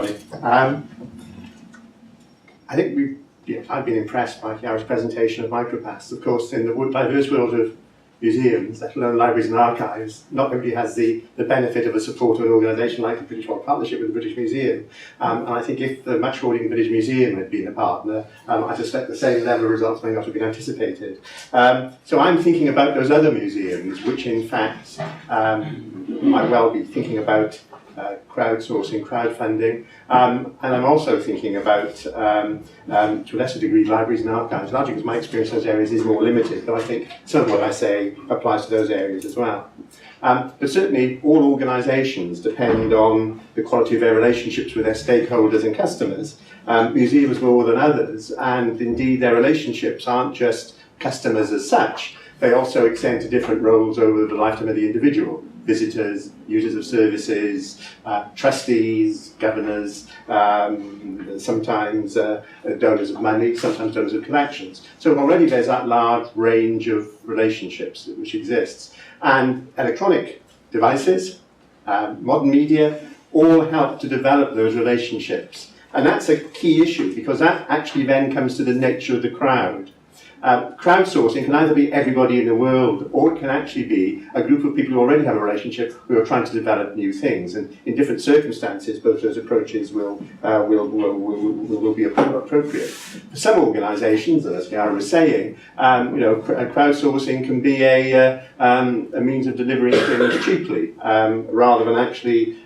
everybody. I think I've been impressed by Chiara's presentation of MicroPasts. Of course, in the diverse world of museums, let alone libraries and archives, not everybody has the benefit of a support of an organisation like the British World Partnership with the British Museum. And I think if the Much Hoarding British Museum had been a partner, I suspect the same level of results may not have been anticipated. So I'm thinking about those other museums, which in fact might well be thinking about crowdsourcing, crowdfunding, and I'm also thinking about, to a lesser degree, libraries and archives, largely because my experience in those areas is more limited, but I think some of what I say applies to those areas as well. But certainly all organisations depend on the quality of their relationships with their stakeholders and customers. Museums more than others, and indeed their relationships aren't just customers as such, they also extend to different roles over the lifetime of the individual. Visitors, users of services, trustees, governors, sometimes donors of money, sometimes donors of collections. So already there's that large range of relationships which exists. And electronic devices, modern media, all help to develop those relationships. And that's a key issue because that actually then comes to the nature of the crowd. Crowdsourcing can either be everybody in the world, or it can actually be a group of people who already have a relationship who are trying to develop new things. And in different circumstances, both those approaches will be appropriate. For some organisations, as Chiara was saying, crowdsourcing can be a means of delivering things cheaply, rather than actually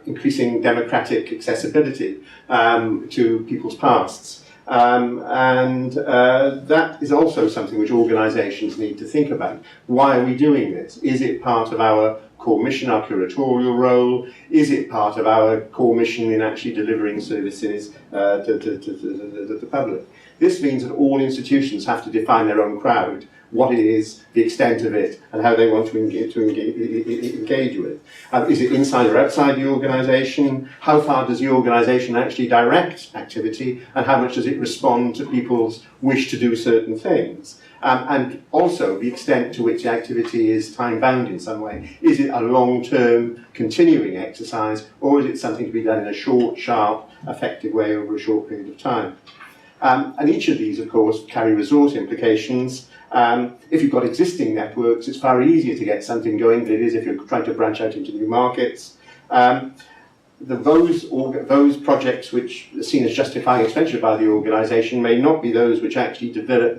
increasing democratic accessibility to people's pasts. That is also something which organisations need to think about. Why are we doing this? Is it part of our core mission, our curatorial role? Is it part of our core mission in actually delivering services to the public? This means that all institutions have to define their own crowd, what it is, the extent of it, and how they want to engage with. Is it inside or outside the organisation? How far does the organisation actually direct activity, and how much does it respond to people's wish to do certain things? And also the extent to which the activity is time-bound in some way. Is it a long-term, continuing exercise, or is it something to be done in a short, sharp, effective way over a short period of time? And each of these, of course, carry resource implications. If you've got existing networks, it's far easier to get something going than it is if you're trying to branch out into new markets. Those projects which are seen as justifying expenditure by the organisation may not be those which actually deliver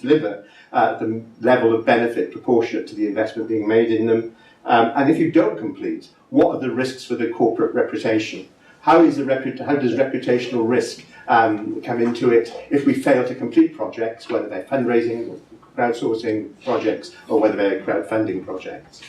the level of benefit proportionate to the investment being made in them. And if you don't complete, what are the risks for the corporate reputation? How does reputational risk come into it if we fail to complete projects, whether they're fundraising or crowdsourcing projects or whether they're crowdfunding projects?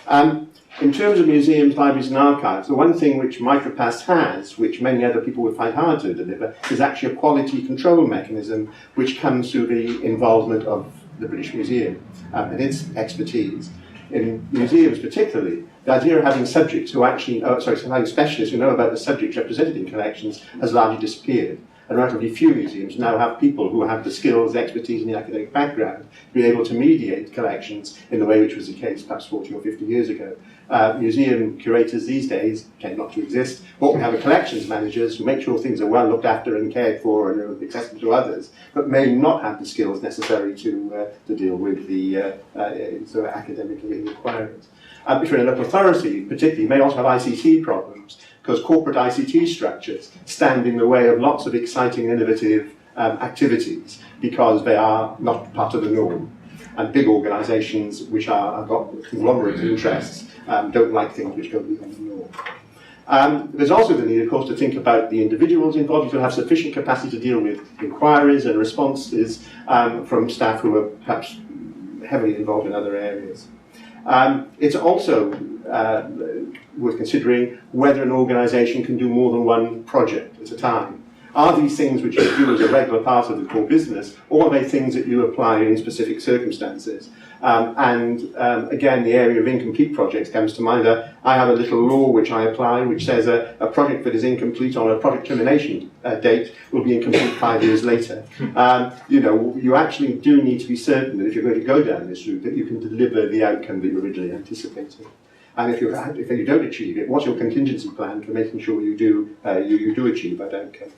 In terms of museums, libraries and archives, the one thing which MicroPasts has, which many other people would find hard to deliver, is actually a quality control mechanism which comes through the involvement of the British Museum and its expertise. In museums particularly, the idea of having subjects who actually, having specialists who know about the subjects represented in collections has largely disappeared. And relatively few museums now have people who have the skills, expertise and the academic background to be able to mediate collections in the way which was the case perhaps 40 or 50 years ago. Museum curators these days tend not to exist. What we have are collections managers who make sure things are well looked after and cared for and are accessible to others, but may not have the skills necessary to deal with the sort of academic inquiries. If you're in a local authority, particularly, you may also have ICT problems, because corporate ICT structures stand in the way of lots of exciting and innovative activities, because they are not part of the norm. And big organisations which have got conglomerate interests don't like things which go beyond the norm. There's also the need, of course, to think about the individuals involved. You should have sufficient capacity to deal with inquiries and responses from staff who are perhaps heavily involved in other areas. It's also worth considering whether an organisation can do more than one project at a time. Are these things which you do as a regular part of the core business, or are they things that you apply in specific circumstances? Again, the area of incomplete projects comes to mind. I have a little law which I apply, which says a project that is incomplete on a project termination date will be incomplete 5 years later. You actually do need to be certain that if you're going to go down this route, that you can deliver the outcome that you originally anticipated. And if you don't achieve it, what's your contingency plan for making sure you do achieve that outcome?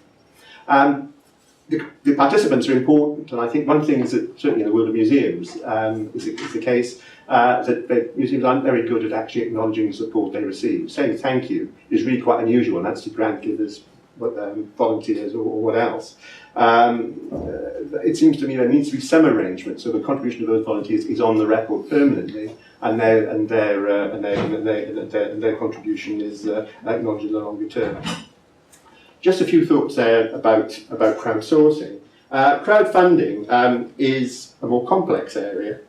The participants are important, and I think one thing is that certainly in the world of museums is the case that museums aren't very good at actually acknowledging the support they receive. Saying thank you is really quite unusual, and that's to grant givers, volunteers, or what else. It seems to me there needs to be some arrangement so the contribution of those volunteers is on the record permanently, and their contribution is acknowledged in the longer term. Just a few thoughts there about crowdsourcing. Crowdfunding is a more complex area,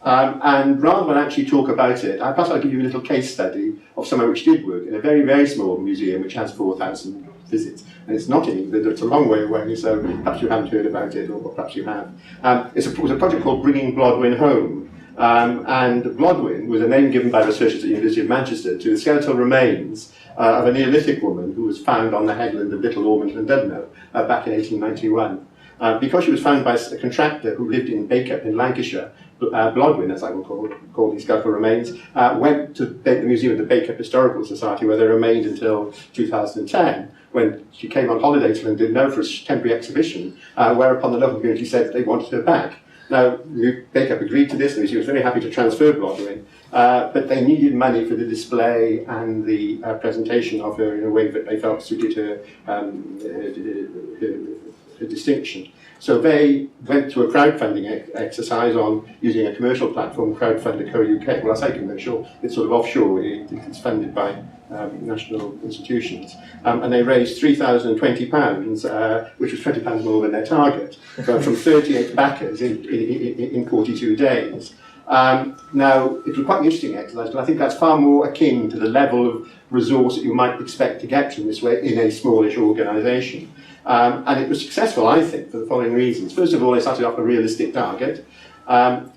and rather than actually talk about it, perhaps I'll give you a little case study of someone which did work in a very, very small museum which has 4,000 visits. And it's not in England, it's a long way away, so perhaps you haven't heard about it, or perhaps you have. It was a project called Bringing Blodwen Home. And Blodwen was a name given by researchers at the University of Manchester to the skeletal remains of a Neolithic woman who was found on the headland of Little Ormond and Dudno back in 1891. Because she was found by a contractor who lived in Bacup in Lancashire, Blodwen, as I will call these skeletal remains, went to the museum of the Bacup Historical Society, where they remained until 2010, when she came on holiday to London for a temporary exhibition, whereupon the local community said they wanted her back. Now, Bacup agreed to this, and she was very happy to transfer Blodwen, but they needed money for the display and the presentation of her in a way that they felt suited her distinction. So they went to a crowdfunding exercise on using a commercial platform, crowdfunder.co.uk. Well, I say commercial, it's sort of offshore, it's funded by national institutions. And they raised £3,020, which was £20 more than their target, from 38 backers in 42 days. Now, it was quite an interesting exercise, but I think that's far more akin to the level of resource that you might expect to get from this way in a smallish organisation. And it was successful, I think, for the following reasons. First of all, they started off a realistic target.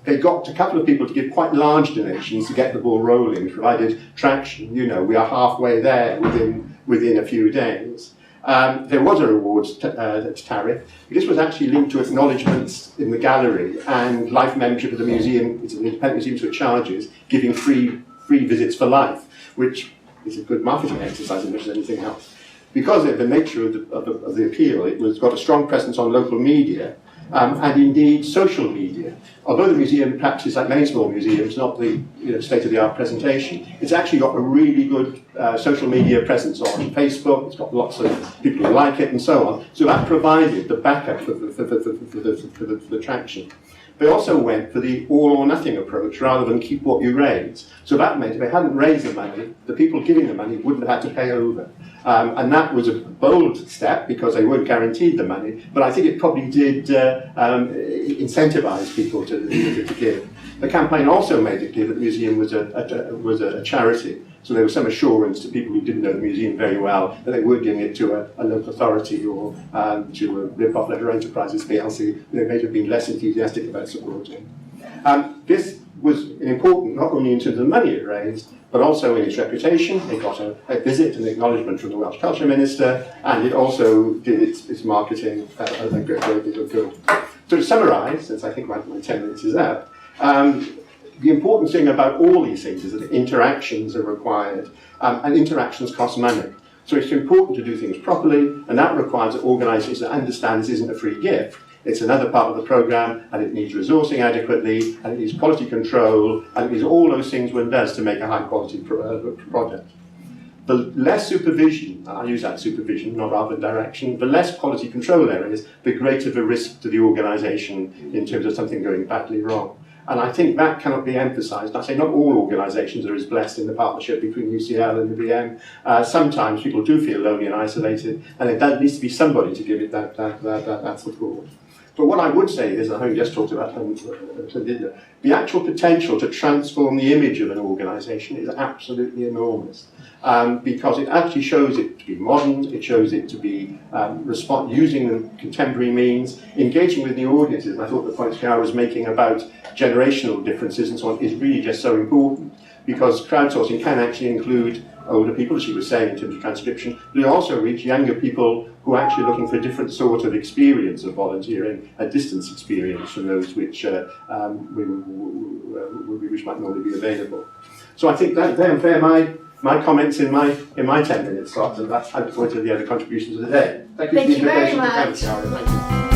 They got a couple of people to give quite large donations to get the ball rolling, provided traction. You know, we are halfway there within a few days. There was a rewards tariff. This was actually linked to acknowledgements in the gallery and life membership of the museum. It's an independent museum, so it charges giving free visits for life, which is a good marketing exercise as much as anything else. Because of the nature of the appeal, it was got a strong presence on local media and indeed social media. Although the museum practices, like many small museums, not the state-of-the-art presentation, it's actually got a really good social media presence on Facebook. It's got lots of people who like it and so on. So that provided the backup for the traction. They also went for the all-or-nothing approach rather than keep what you raise. So that meant if they hadn't raised the money, the people giving the money wouldn't have had to pay over. And that was a bold step because they weren't guaranteed the money, but I think it probably did incentivize people to give. The campaign also made it clear that the museum was a charity, so there was some assurance to people who didn't know the museum very well that they were giving it to a local authority or to a rip-off Letter Enterprises PLC. They may have been less enthusiastic about supporting. This was important not only in terms of the money it raised, but also in its reputation. It got a visit and acknowledgement from the Welsh Culture Minister, and it also did its marketing a great deal of good. So to summarise, since I think my 10 minutes is up, the important thing about all these things is that interactions are required, and interactions cost money. So it's important to do things properly, and that requires that organisations understand this isn't a free gift. It's another part of the programme, and it needs resourcing adequately, and it needs quality control, and it needs all those things one does to make a high-quality project. The less supervision, and I use that supervision, not rather direction, the less quality control there is, the greater the risk to the organisation in terms of something going badly wrong. And I think that cannot be emphasised. I say not all organisations are as blessed in the partnership between UCL and the VM. Sometimes people do feel lonely and isolated, and there needs to be somebody to give it that support. But what I would say is, I know you just talked about the actual potential to transform the image of an organisation is absolutely enormous. Because it actually shows it to be modern, it shows it to be using the contemporary means, engaging with new audiences. And I thought the point Chiara was making about generational differences and so on is really just so important, because crowdsourcing can actually include older people, as she was saying, in terms of transcription, but it also reach younger people who are actually looking for a different sort of experience of volunteering, a distance experience from those which which might normally be available. So I think that they're my comments in my 10 minutes. So after that, I look forward to the other contributions of the day. Thank you very much. Thank you.